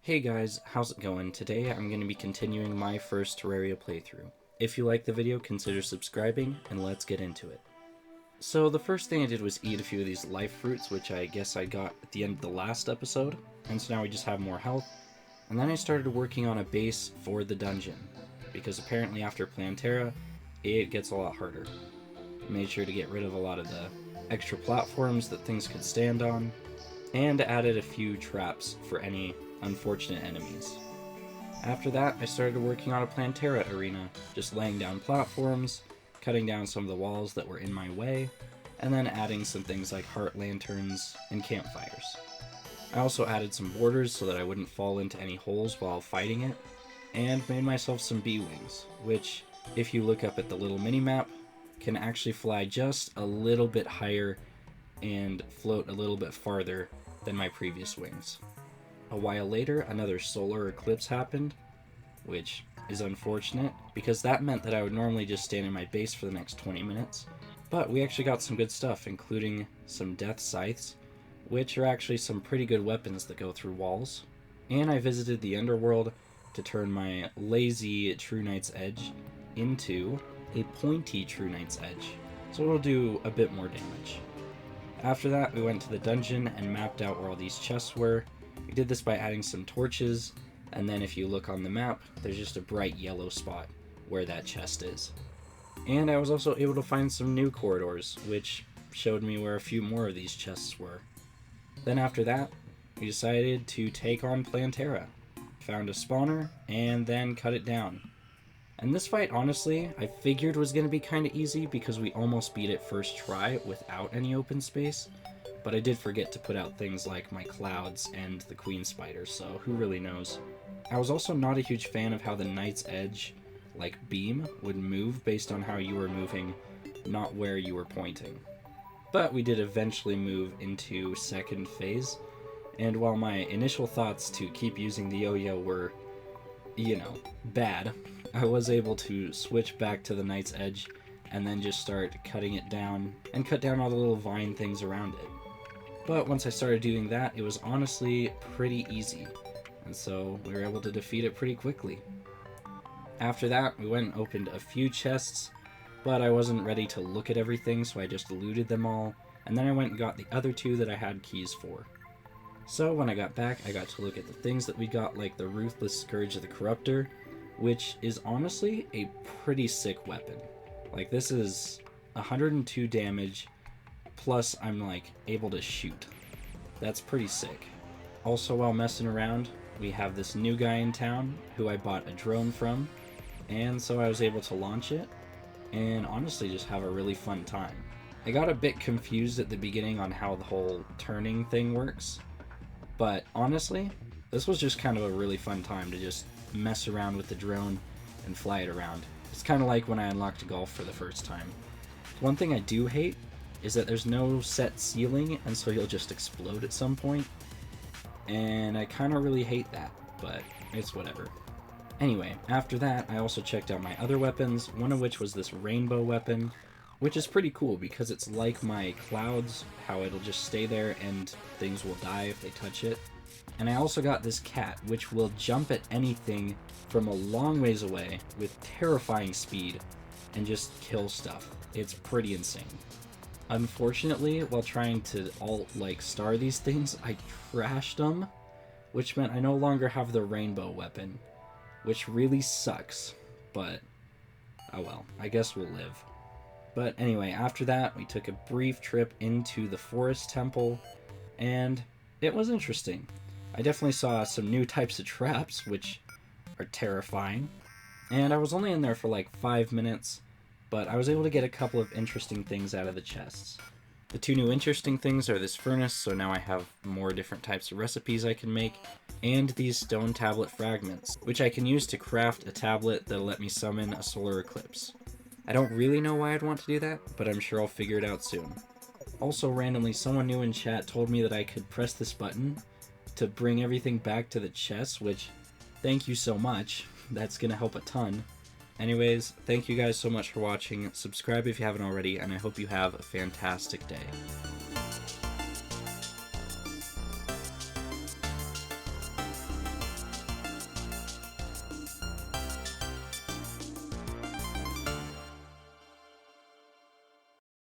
Hey guys, how's it going? Today I'm going to be continuing my first Terraria playthrough. If you like the video, consider subscribing, and let's get into it. So the first thing I did was eat a few of these life fruits, which I guess I got at the end of the last episode, and so now we just have more health. And then I started working on a base for the dungeon, because apparently after PLANTERA, it gets a lot harder. Made sure to get rid of a lot of the extra platforms that things could stand on, and added a few traps for any unfortunate enemies. After that, I started working on a PLANTERA arena, just laying down platforms, cutting down some of the walls that were in my way, and then adding some things like heart lanterns and campfires. I also added some borders so that I wouldn't fall into any holes while fighting it, and made myself some bee wings, which, if you look up at the little mini-map, can actually fly just a little bit higher and float a little bit farther than my previous wings. A while later, another solar eclipse happened, which is unfortunate, because that meant that I would normally just stand in my base for the next 20 minutes. But we actually got some good stuff, including some death scythes, which are actually some pretty good weapons that go through walls. And I visited the underworld to turn my lazy True Knight's Edge into a pointy True Knight's Edge, so it'll do a bit more damage. After that, we went to the dungeon and mapped out where all these chests were. We did this by adding some torches, and then if you look on the map, there's just a bright yellow spot where that chest is. And I was also able to find some new corridors, which showed me where a few more of these chests were. Then after that, we decided to take on PLANTERA. Found a spawner, and then cut it down. And this fight, honestly, I figured was going to be kind of easy because we almost beat it first try without any open space. But I did forget to put out things like my clouds and the queen spider, so who really knows. I was also not a huge fan of how the Knight's Edge, like beam, would move based on how you were moving, not where you were pointing. But we did eventually move into second phase, and while my initial thoughts to keep using the yo-yo were, bad, I was able to switch back to the Knight's Edge and then just start cutting it down and cut down all the little vine things around it. But once I started doing that, it was honestly pretty easy, and so we were able to defeat it pretty quickly. After that, we went and opened a few chests, but I wasn't ready to look at everything, so I just looted them all, and then I went and got the other two that I had keys for. So when I got back, I got to look at the things that we got, like the Ruthless Scourge of the Corruptor, which is honestly a pretty sick weapon. Like, this is 102 damage, plus I'm able to shoot. That's pretty sick. Also, while messing around, we have this new guy in town who I bought a drone from, and so I was able to launch it and honestly just have a really fun time. I got a bit confused at the beginning on how the whole turning thing works, but honestly, this was just kind of a really fun time to just mess around with the drone and fly it around. It's kind of like when I unlocked golf for the first time. One thing I do hate is that there's no set ceiling, and so you'll just explode at some point. And I kind of really hate that, but it's whatever. Anyway, after that, I also checked out my other weapons, one of which was this rainbow weapon, which is pretty cool because it's like my clouds, how it'll just stay there and things will die if they touch it. And I also got this cat, which will jump at anything from a long ways away with terrifying speed and just kill stuff. It's pretty insane. Unfortunately, while trying to star these things, I crashed them, which meant I no longer have the rainbow weapon, which really sucks, but oh well, I guess we'll live. But anyway, after that, we took a brief trip into the forest temple, and it was interesting. I definitely saw some new types of traps, which are terrifying, and I was only in there for 5 minutes, but I was able to get a couple of interesting things out of the chests. The two new interesting things are this furnace, so now I have more different types of recipes I can make, and these stone tablet fragments, which I can use to craft a tablet that'll let me summon a solar eclipse. I don't really know why I'd want to do that, but I'm sure I'll figure it out soon. Also, randomly, someone new in chat told me that I could press this button to bring everything back to the chest, which, thank you so much. That's gonna help a ton. Anyways, thank you guys so much for watching. Subscribe if you haven't already, and I hope you have a fantastic day.